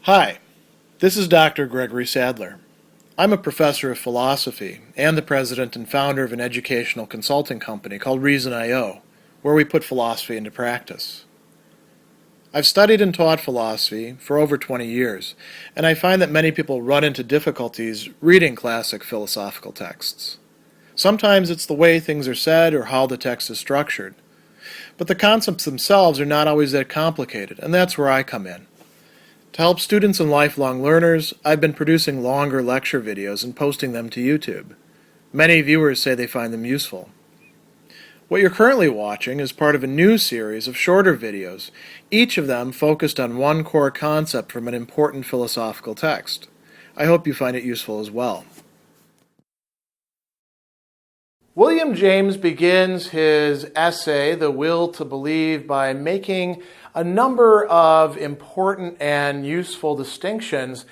Hi, this is Dr. Gregory Sadler. I'm a professor of philosophy and the president and founder of an educational consulting company called Reason.io, where we put philosophy into practice. I've studied and taught philosophy for over 20 years, and I find that many people run into difficulties reading classic philosophical texts. Sometimes it's the way things are said or how the text is structured. But the concepts themselves are not always that complicated, and that's where I come in. To help students and lifelong learners, I've been producing longer lecture videos and posting them to YouTube. Many viewers say they find them useful. What you're currently watching is part of a new series of shorter videos, each of them focused on one core concept from an important philosophical text. I hope you find it useful as well. William James begins his essay, The Will to Believe, by making a number of important and useful distinctions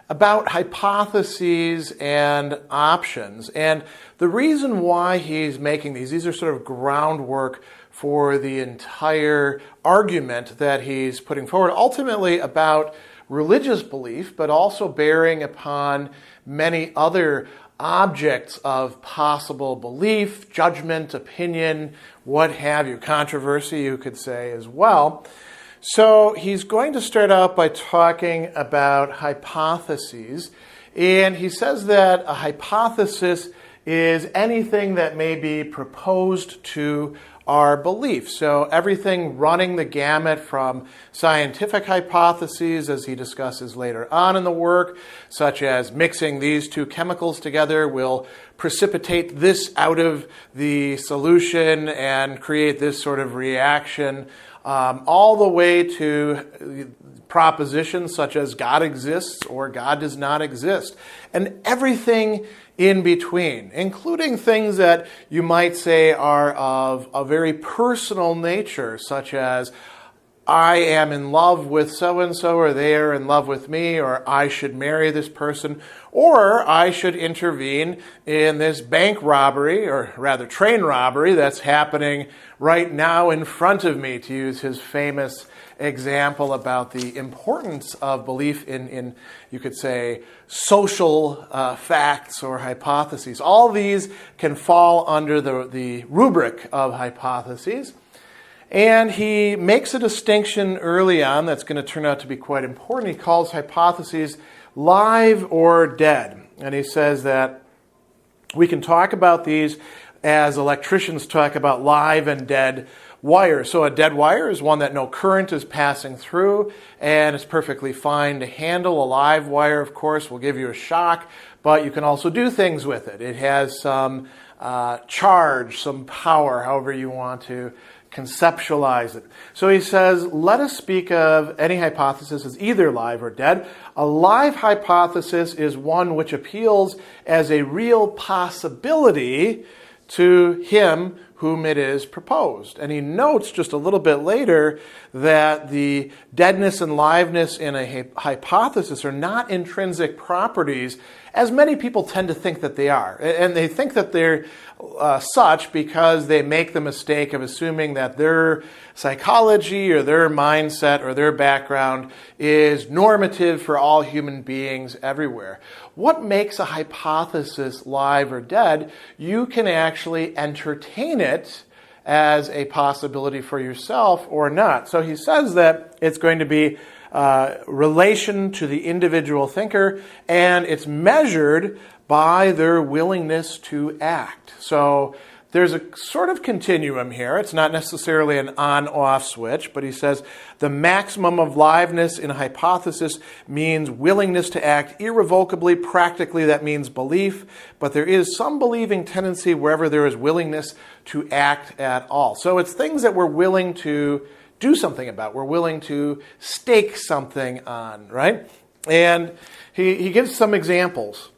about hypotheses and options. And the reason why he's making these are sort of groundwork for the entire argument that he's putting forward, ultimately about religious belief, but also bearing upon many other objects of possible belief, judgment, opinion, what have you, controversy, you could say as well. So he's going to start out by talking about hypotheses, and he says that a hypothesis is anything that may be proposed to our belief. So everything running the gamut from scientific hypotheses, as he discusses later on in the work, such as mixing these two chemicals together will precipitate this out of the solution and create this sort of reaction, all the way to propositions such as God exists or God does not exist, and everything in between, including things that you might say are of a very personal nature, such as I am in love with so-and-so, or they are in love with me, or I should marry this person, or I should intervene in this bank robbery, or rather train robbery, that's happening right now in front of me, to use his famous example about the importance of belief in you could say, social facts or hypotheses. All these can fall under the rubric of hypotheses. And he makes a distinction early on that's going to turn out to be quite important. He calls hypotheses live or dead. And he says that we can talk about these as electricians talk about live and dead wires. So a dead wire is one that no current is passing through, and it's perfectly fine to handle. A live wire, of course, will give you a shock, but you can also do things with it. It has some charge, some power, however you want to conceptualize it. So he says, let us speak of any hypothesis as either live or dead. A live hypothesis is one which appeals as a real possibility to him whom it is proposed. And he notes just a little bit later that the deadness and liveness in a hypothesis are not intrinsic properties, as many people tend to think that they are. And they think that they're such because they make the mistake of assuming that their psychology or their mindset or their background is normative for all human beings everywhere. What makes a hypothesis live or dead? You can actually entertain it as a possibility for yourself or not. So he says that it's going to be relation to the individual thinker, and it's measured by their willingness to act. So there's a sort of continuum here. It's not necessarily an on-off switch, but he says the maximum of liveness in a hypothesis means willingness to act irrevocably. Practically, that means belief, but there is some believing tendency wherever there is willingness to act at all. So it's things that we're willing to do something about. We're willing to stake something on, right? And he gives some examples.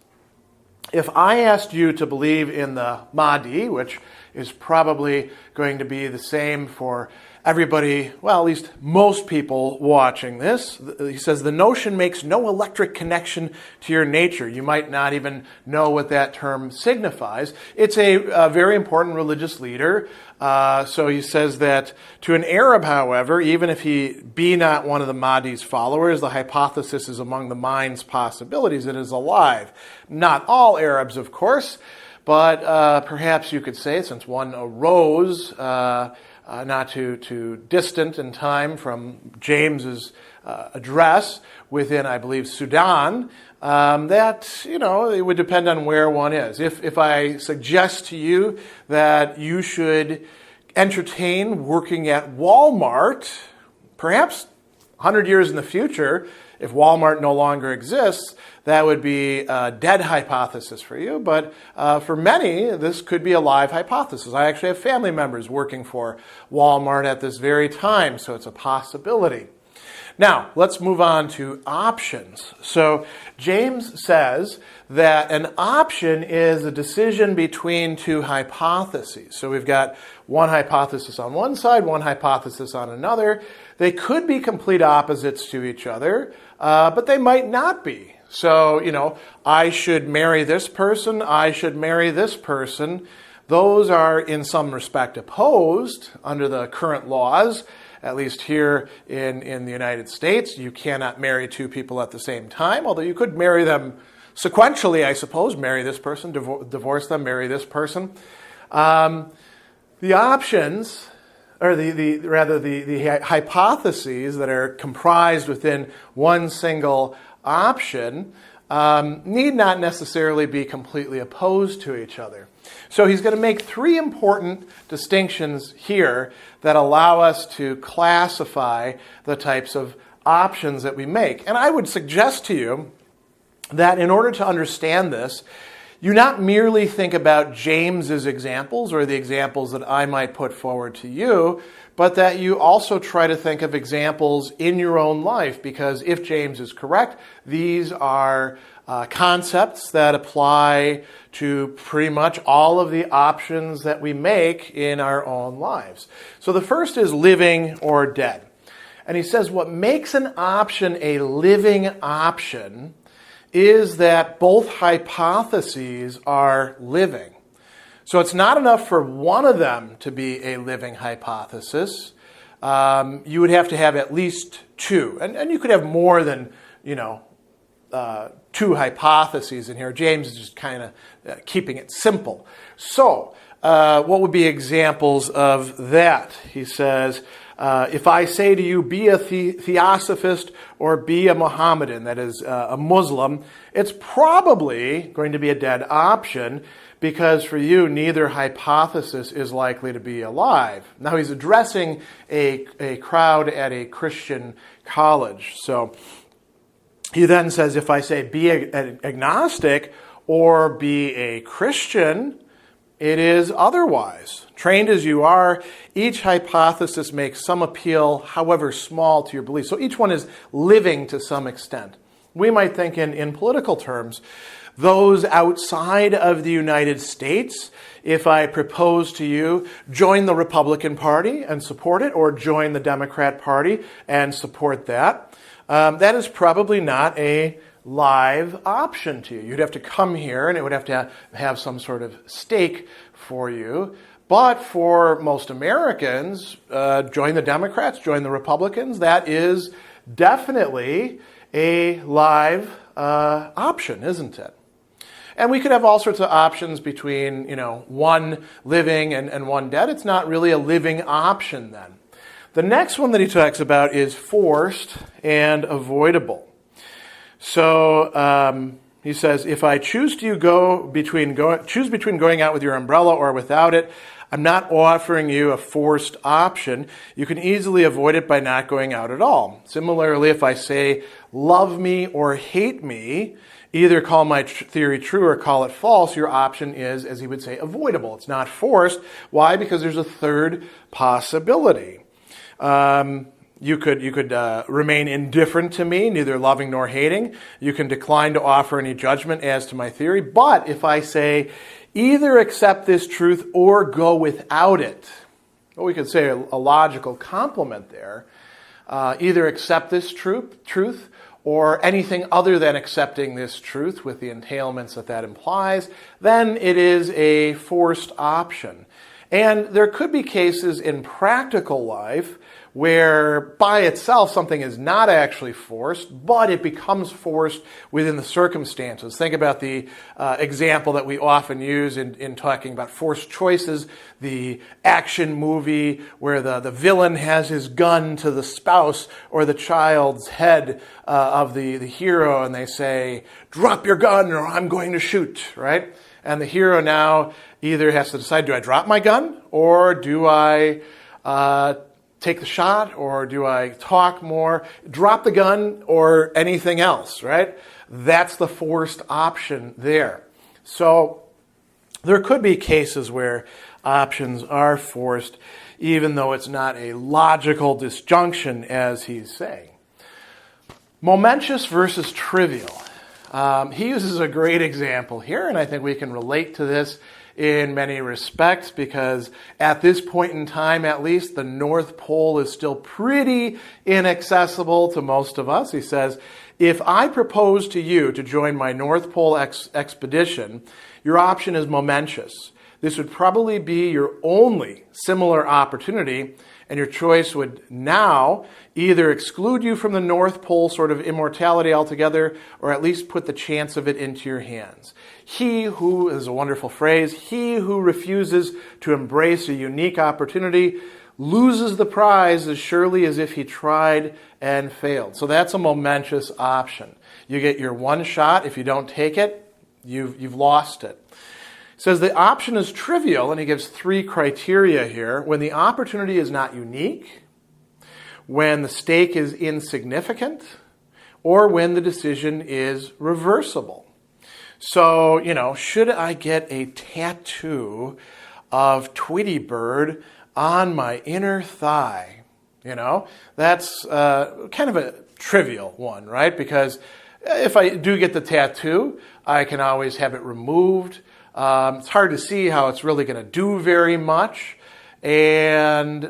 If I asked you to believe in the Mahdi, which is probably going to be the same for everybody, well, at least most people watching this, he says the notion makes no electric connection to your nature. You might not even know what that term signifies. It's a very important religious leader. So he says that to an Arab, however, even if he be not one of the Mahdi's followers, the hypothesis is among the mind's possibilities. It is alive. Not all Arabs, of course, but perhaps you could say, since one arose not too distant in time from James's address within, I believe, Sudan, that, it would depend on where one is. If I suggest to you that you should entertain working at Walmart, perhaps 100 years in the future, if Walmart no longer exists, that would be a dead hypothesis for you. But for many, this could be a live hypothesis. I actually have family members working for Walmart at this very time, so it's a possibility. Now, let's move on to options. So James says that an option is a decision between two hypotheses. So we've got one hypothesis on one side, one hypothesis on another. They could be complete opposites to each other, but they might not be. So, I should marry this person, I should marry this person. Those are in some respect opposed under the current laws. At least here in the United States, you cannot marry two people at the same time, although you could marry them sequentially, I suppose. Marry this person, divorce them, marry this person. The options, or the hypotheses that are comprised within one single option need not necessarily be completely opposed to each other. So he's going to make three important distinctions here that allow us to classify the types of options that we make. And I would suggest to you that in order to understand this, you not merely think about James's examples or the examples that I might put forward to you, but that you also try to think of examples in your own life, because if James is correct, these are concepts that apply to pretty much all of the options that we make in our own lives. So the first is living or dead. And he says what makes an option a living option is that both hypotheses are living. So it's not enough for one of them to be a living hypothesis. You would have to have at least two. And you could have more than, two hypotheses in here. James is just kind of keeping it simple. So what would be examples of that? He says, if I say to you, be a theosophist or be a Mohammedan, that is a Muslim, it's probably going to be a dead option because for you, neither hypothesis is likely to be alive. Now he's addressing a crowd at a Christian college. So he then says, if I say be an agnostic or be a Christian, it is otherwise. Trained as you are, each hypothesis makes some appeal, however small, to your beliefs. So each one is living to some extent. We might think in political terms, those outside of the United States, if I propose to you, join the Republican Party and support it, or join the Democrat Party and support that, that is probably not a live option to you. You'd have to come here and it would have to have some sort of stake for you. But for most Americans, join the Democrats, join the Republicans, that is definitely a live option, isn't it? And we could have all sorts of options between, one living and one dead. It's not really a living option then. The next one that he talks about is forced and avoidable. So he says, if I choose between going out with your umbrella or without it, I'm not offering you a forced option. You can easily avoid it by not going out at all. Similarly, if I say, love me or hate me, either call my theory true or call it false, your option is, as he would say, avoidable. It's not forced. Why? Because there's a third possibility. You could remain indifferent to me, neither loving nor hating. You can decline to offer any judgment as to my theory. But if I say, either accept this truth or go without it, Well, we could say a logical complement there. Either accept this truth or anything other than accepting this truth with the entailments that implies, then it is a forced option. And there could be cases in practical life where by itself something is not actually forced, but it becomes forced within the circumstances. Think about the example that we often use in talking about forced choices, the action movie where the villain has his gun to the spouse or the child's head of the hero, and they say, "Drop your gun or I'm going to shoot," right? And the hero now either has to decide, do I drop my gun or do I take the shot, or do I talk more, drop the gun, or anything else, right? That's the forced option there. So there could be cases where options are forced, even though it's not a logical disjunction, as he's saying. Momentous versus trivial. He uses a great example here, and I think we can relate to this in many respects, because at this point in time, at least, the North Pole is still pretty inaccessible to most of us. He says, if I propose to you to join my North Pole expedition, your option is momentous. This would probably be your only similar opportunity, and your choice would now either exclude you from the North Pole sort of immortality altogether, or at least put the chance of it into your hands. He who, is a wonderful phrase, he who refuses to embrace a unique opportunity loses the prize as surely as if he tried and failed. So that's a momentous option. You get your one shot. If you don't take it, you've lost it. It says the option is trivial, and he gives 3 criteria here. When the opportunity is not unique, when the stake is insignificant, or when the decision is reversible. So, should I get a tattoo of Tweety Bird on my inner thigh? That's kind of a trivial one, right? Because if I do get the tattoo, I can always have it removed. It's hard to see how it's really going to do very much. And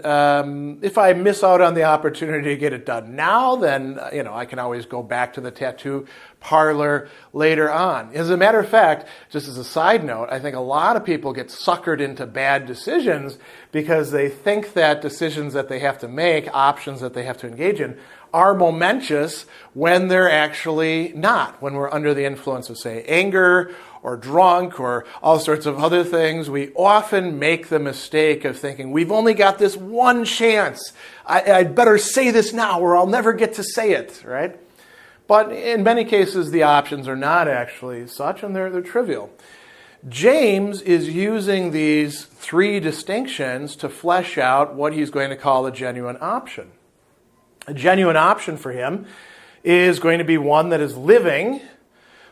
if I miss out on the opportunity to get it done now, then I can always go back to the tattoo parlor later on. As a matter of fact, just as a side note, I think a lot of people get suckered into bad decisions because they think that decisions that they have to make, options that they have to engage in, are momentous when they're actually not. When we're under the influence of, say, anger or drunk or all sorts of other things, we often make the mistake of thinking, we've only got this one chance. I'd better say this now or I'll never get to say it, right? But in many cases, the options are not actually such, and they're trivial. James is using these 3 distinctions to flesh out what he's going to call a genuine option. A genuine option for him is going to be one that is living,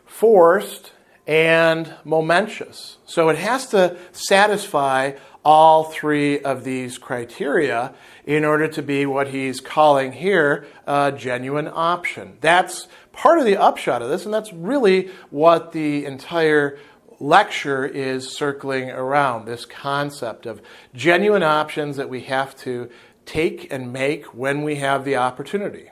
forced, and momentous. So it has to satisfy all 3 of these criteria in order to be what he's calling here a genuine option. That's part of the upshot of this, and that's really what the entire lecture is circling around, this concept of genuine options that we have to take and make when we have the opportunity.